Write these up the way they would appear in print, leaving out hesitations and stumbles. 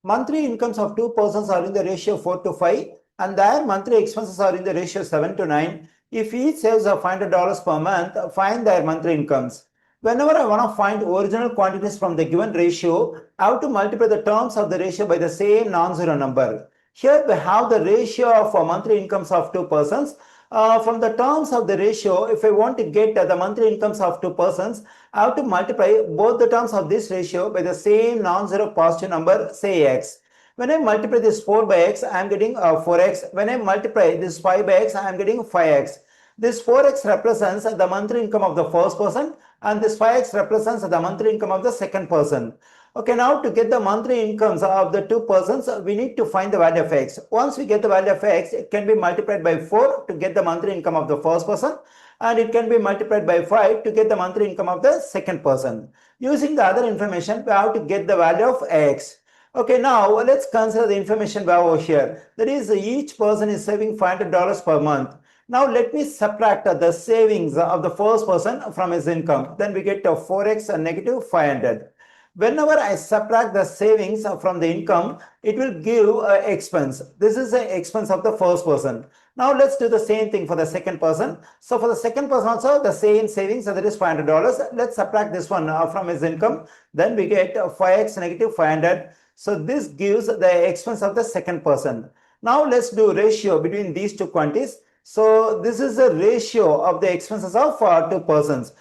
monthly incomes of two persons are in the ratio 4 to 5 and their monthly expenses are in the ratio 7 to 9. If each saves $500 per month, find their monthly incomes. Whenever I want to find original quantities from the given ratio, I have to multiply the terms of the ratio by the same non-zero number. Here we have the ratio of monthly incomes of two persons. From the terms of the ratio, if I want to get the monthly incomes of two persons, I have to multiply both the terms of this ratio by the same non-zero positive number, say x. When I multiply this 4 by x, I am getting 4x. When I multiply this 5 by x, I am getting 5x. This 4x represents the monthly income of the first person and this 5x represents the monthly income of the second person. Okay, now to get the monthly incomes of the two persons, we need to find the value of x. Once we get the value of x, it can be multiplied by 4 to get the monthly income of the first person and it can be multiplied by 5 to get the monthly income of the second person. Using the other information, we have to get the value of x. Okay, now let's consider the information we have over here. That is, each person is saving $500 per month. Now let me subtract the savings of the first person from his income. Then we get 4x and negative 500. Whenever I subtract the savings from the income, it will give expense. This is the expense of the first person. Now let's do the same thing for the second person. So for the second person also the same savings, so that is $500. Let's subtract this one from his income. Then we get 5x negative 500. So this gives the expense of the second person. Now let's do ratio between these two quantities. So this is the ratio of the expenses of two persons.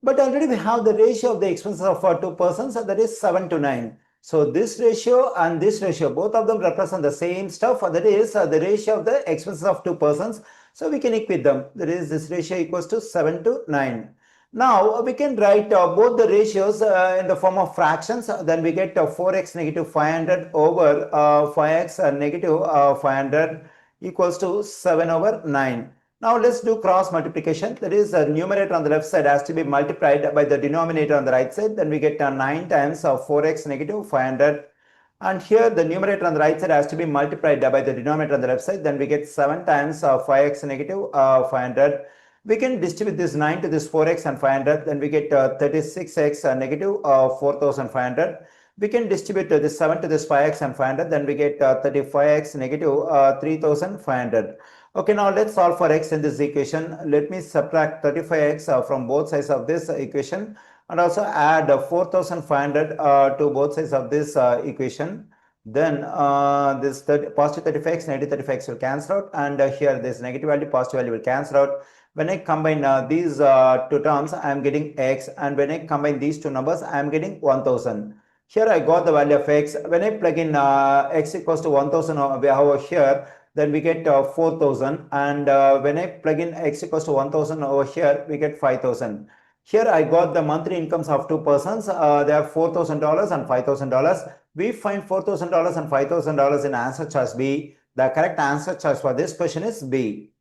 But already we have the ratio of the expenses of two persons, that is 7 to 9. So this ratio and this ratio, both of them represent the same stuff, that is the ratio of the expenses of two persons. So we can equate them. That is, this ratio equals to 7 to 9. Now we can write both the ratios in the form of fractions. Then we get 4x negative 500 over 5x negative 500 equals to 7 over 9. Now let's do cross multiplication. That is, the numerator on the left side has to be multiplied by the denominator on the right side. Then we get 9 times 4x negative 500. And here the numerator on the right side has to be multiplied by the denominator on the left side. Then we get 7 times 5x negative 500. We can distribute this 9 to this 4x and 500. Then we get 36x negative 4500. We can distribute this 7 to this 5x and 500. Then we get 35x negative 3500. Okay, now let's solve for x in this equation. Let me subtract 35x from both sides of this equation and also add 4500 to both sides of this equation. Then this positive 35x, negative 35x will cancel out, and here this negative value, positive value will cancel out. When I combine these two terms, I am getting x, and when I combine these two numbers, I am getting 1000. Here I got the value of x. When I plug in x equals to 1000 over here, then we get 4000, and when I plug in x equals to 1000 over here, we get 5000. Here I got the monthly incomes of two persons. They are $4,000 and $5,000. We find $4,000 and $5,000 in answer choice B. The correct answer choice for this question is B.